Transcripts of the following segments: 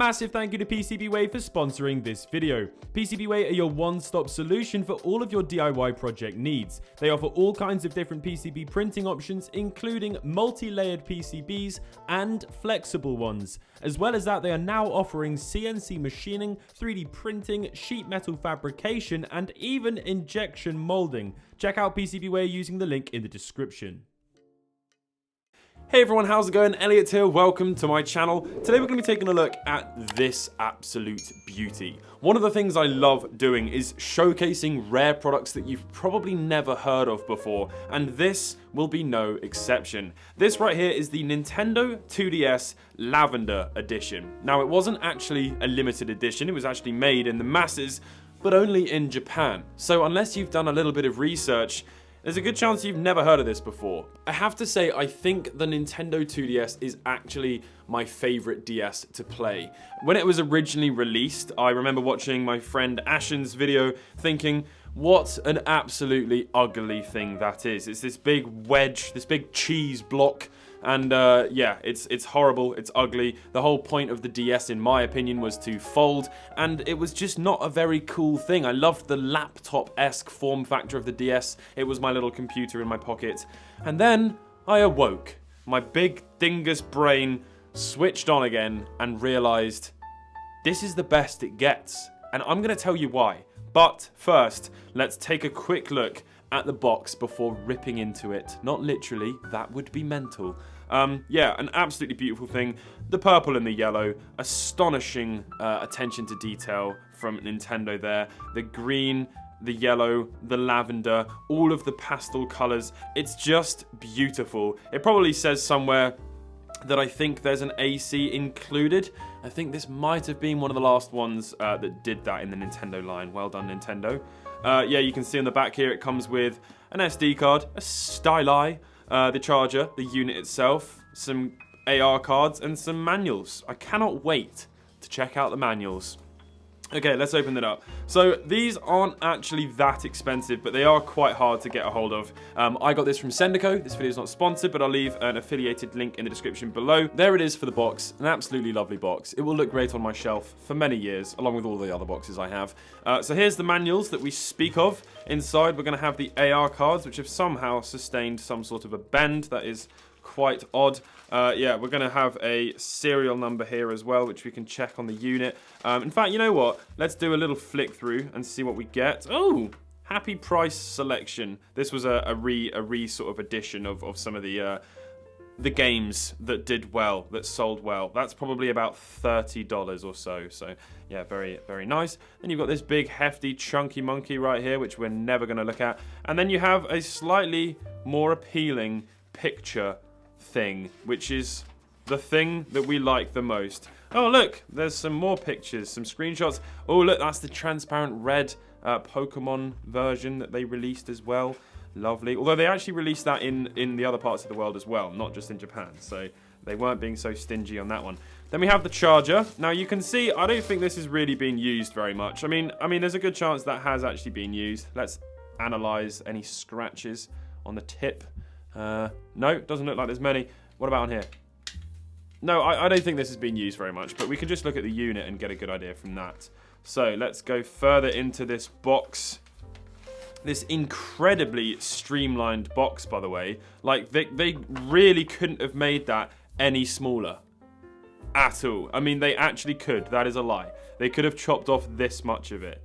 Massive thank you to PCBWay for sponsoring this video. PCBWay are your one-stop solution for all of your DIY project needs. They offer all kinds of different PCB printing options, including multi-layered PCBs and flexible ones. As well as that, they are now offering CNC machining, 3D printing, sheet metal fabrication, and even injection molding. Check out PCBWay using the link in the description. Hey everyone, how's it going? Elliot here, welcome to my channel. Today we're going to be taking a look at this absolute beauty. One of the things I love doing is showcasing rare products that you've probably never heard of before, and this will be no exception. This right here is the Nintendo 2DS Lavender Edition. Now, it wasn't actually a limited edition, it was actually made in the masses, but only in Japan. So unless you've done a little bit of research, there's a good chance you've never heard of this before. I have to say, I think the Nintendo 2DS is actually my favorite DS to play. When it was originally released, I remember watching my friend Ashen's video thinking, what an absolutely ugly thing that is. It's this big wedge, this big cheese block. And yeah, it's horrible, it's ugly. The whole point of the DS, in my opinion, was to fold, and it was just not a very cool thing. I loved the laptop-esque form factor of the DS. It was my little computer in my pocket. And then I awoke. My big dingus brain switched on again and realized this is the best it gets. And I'm gonna tell you why. But first, let's take a quick look at the box before ripping into it. Not literally, that would be mental. Yeah, an absolutely beautiful thing. The purple and the yellow, astonishing attention to detail from Nintendo there. The green, the yellow, the lavender, all of the pastel colors. It's just beautiful. It probably says somewhere that I think there's an AC included. I think this might have been one of the last ones that did that in the Nintendo line. Well done, Nintendo. Yeah, you can see on the back here it comes with an SD card, a styli, the charger, the unit itself, some AR cards, and some manuals. I cannot wait to check out the manuals. Okay, let's open it up. So these aren't actually that expensive, but they are quite hard to get a hold of. I got this from Sendico. This video is not sponsored, but I'll leave an affiliated link in the description below. There it is for the box, an absolutely lovely box. It will look great on my shelf for many years, along with all the other boxes I have. So here's the manuals that we speak of. Inside, we're going to have the AR cards, which have somehow sustained some sort of a bend. That is quite odd. Yeah, we're going to have a serial number here as well, which we can check on the unit. In fact, you know what? Let's do a little flick through and see what we get. Oh, happy price selection. This was a re sort of edition of some of the games that did well, that sold well. That's probably about $30 or so. So yeah, very, very nice. Then you've got this big, hefty, chunky monkey right here, which we're never going to look at. And then you have a slightly more appealing picture thing, which is the thing that we like the most. Oh look, there's some more pictures, some screenshots. Oh look, that's the transparent red Pokemon version that they released as well. Lovely. Although they actually released that in the other parts of the world as well, not just in Japan. So they weren't being so stingy on that one. Then we have the charger. Now you can see, I don't think this is really being used very much. I mean, there's a good chance that has actually been used. Let's analyze any scratches on the tip. No, doesn't look like there's many. What about on here? No, I don't think this has been used very much, but we can just look at the unit and get a good idea from that. So let's go further into this box. This incredibly streamlined box, by the way. Like, they really couldn't have made that any smaller. At all. I mean, they actually could. That is a lie. They could have chopped off this much of it.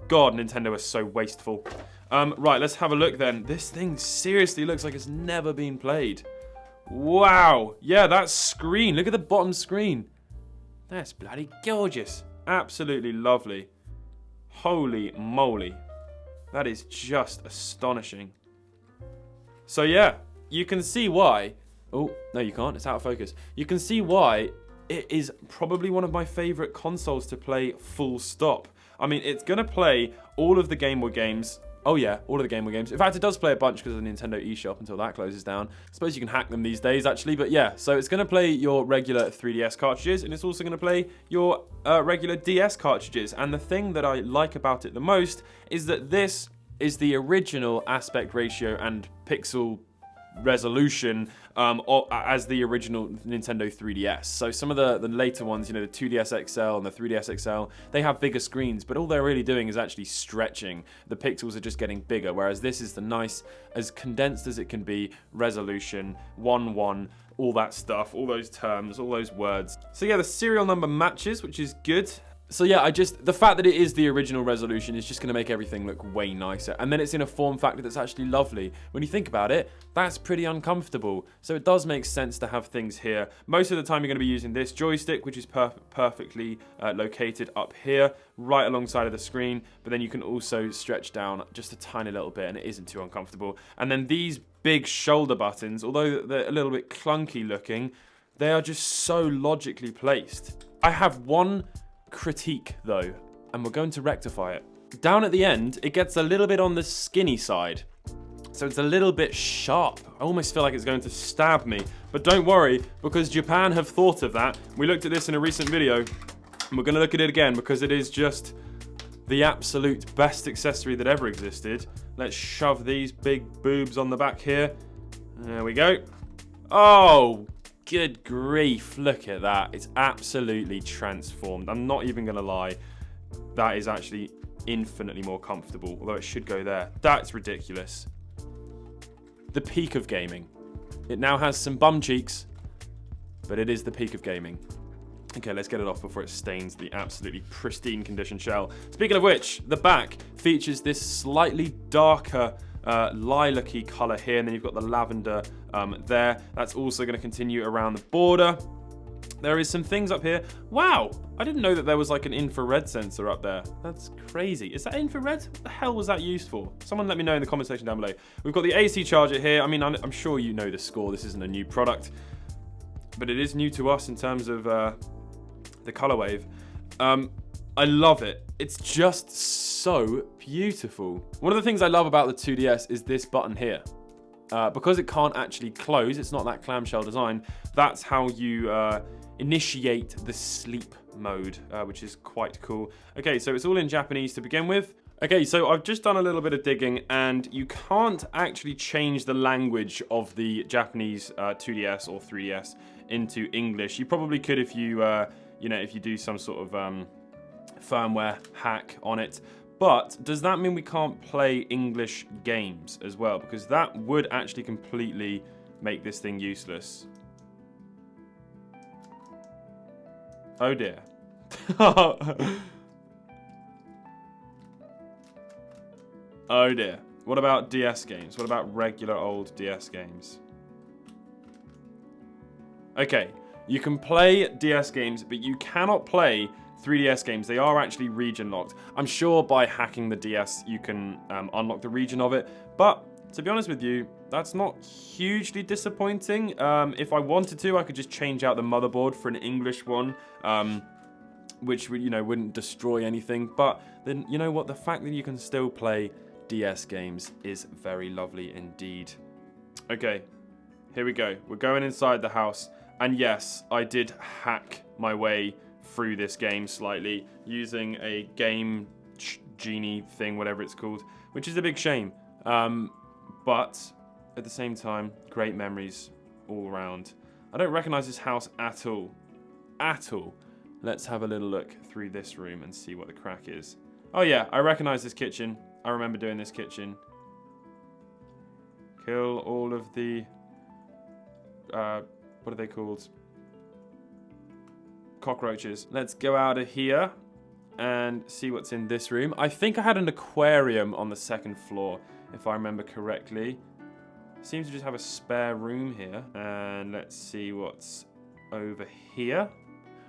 God, Nintendo is so wasteful. Right, let's have a look then. This thing seriously looks like it's never been played. Wow. Yeah, that screen. Look at the bottom screen. That's bloody gorgeous. Absolutely lovely. Holy moly. That is just astonishing. So yeah, you can see why. Oh, no you can't. It's out of focus. You can see why it is probably one of my favorite consoles to play full stop. I mean, it's going to play all of the Game Boy games. Oh yeah, all of the Game Boy games. In fact, it does play a bunch because of the Nintendo eShop until that closes down. I suppose you can hack them these days, actually. But yeah, so it's going to play your regular 3DS cartridges, and it's also going to play your regular DS cartridges. And the thing that I like about it the most is that this is the original aspect ratio and pixel resolution as the original Nintendo 3DS. So some of the later ones, you know, the 2DS XL and the 3DS XL, they have bigger screens, but all they're really doing is actually stretching. The pixels are just getting bigger, whereas this is the nice, as condensed as it can be, resolution, 1:1, all that stuff, all those terms, all those words. So yeah, the serial number matches, which is good. So yeah, the fact that it is the original resolution is just going to make everything look way nicer. And then it's in a form factor that's actually lovely. When you think about it, that's pretty uncomfortable. So it does make sense to have things here. Most of the time you're going to be using this joystick, which is perfectly located up here, right alongside of the screen. But then you can also stretch down just a tiny little bit and it isn't too uncomfortable. And then these big shoulder buttons, although they're a little bit clunky looking, they are just so logically placed. I have one critique though, and we're going to rectify it. Down at the end, it gets a little bit on the skinny side. So it's a little bit sharp. I almost feel like it's going to stab me. But don't worry, because Japan have thought of that. We looked at this in a recent video, and we're going to look at it again because it is just the absolute best accessory that ever existed. Let's shove these big boobs on the back here. There we go. Oh, good grief, look at that. It's absolutely transformed. I'm not even going to lie. That is actually infinitely more comfortable, although it should go there. That's ridiculous. The peak of gaming. It now has some bum cheeks, but it is the peak of gaming. Okay, let's get it off before it stains the absolutely pristine condition shell. Speaking of which, the back features this slightly darker lilac-y colour here, and then you've got the lavender there. That's also going to continue around the border. There is some things up here. Wow, I didn't know that there was like an infrared sensor up there. That's crazy. Is that infrared? What the hell was that used for? Someone let me know in the comment section down below. We've got the AC charger here. I mean, I'm sure you know the score. This isn't a new product, but it is new to us in terms of the color wave. I love it. It's just so beautiful. One of the things I love about the 2DS is this button here. Because it can't actually close, it's not that clamshell design, that's how you initiate the sleep mode, which is quite cool. Okay, so it's all in Japanese to begin with. Okay, so I've just done a little bit of digging, and you can't actually change the language of the Japanese 2DS or 3DS into English. You probably could if you, you know, if you do some sort of firmware hack on it. But does that mean we can't play English games as well? Because that would actually completely make this thing useless. Oh dear. Oh dear. What about DS games? What about regular old DS games? Okay, you can play DS games, but you cannot play 3DS games. They are actually region locked. I'm sure by hacking the DS you can unlock the region of it, but to be honest with you, that's not hugely disappointing. If I wanted to, I could just change out the motherboard for an English one, which would, you know, wouldn't destroy anything. But then, you know what? The fact that you can still play DS games is very lovely indeed. Okay, here we go. We're going inside the house, and yes, I did hack my way through this game slightly using a game genie thing, whatever it's called, which is a big shame. But at the same time, great memories all around. I don't recognize this house at all. At all. Let's have a little look through this room and see what the crack is. Oh yeah, I recognize this kitchen. I remember doing this kitchen. Kill all of the... what are they called? Cockroaches. Let's go out of here and see what's in this room. I think I had an aquarium on the second floor, if I remember correctly. Seems to just have a spare room here. And let's see what's over here.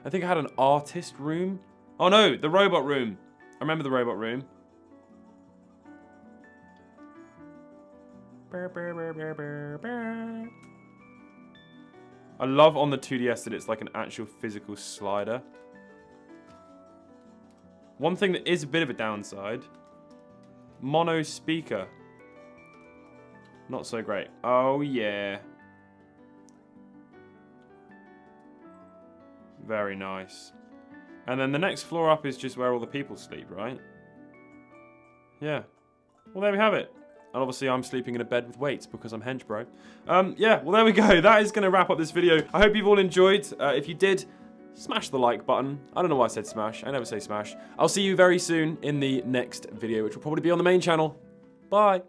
I think I had an artist room. Oh no, the robot room. I remember the robot room. I love on the 2DS that it's like an actual physical slider. One thing that is a bit of a downside, mono speaker. Not so great. Oh yeah. Very nice. And then the next floor up is just where all the people sleep, right? Yeah. Well, there we have it. And obviously I'm sleeping in a bed with weights because I'm hench, bro. Yeah, well there we go. That is going to wrap up this video. I hope you've all enjoyed. If you did, smash the like button. I don't know why I said smash. I never say smash. I'll see you very soon in the next video, which will probably be on the main channel. Bye.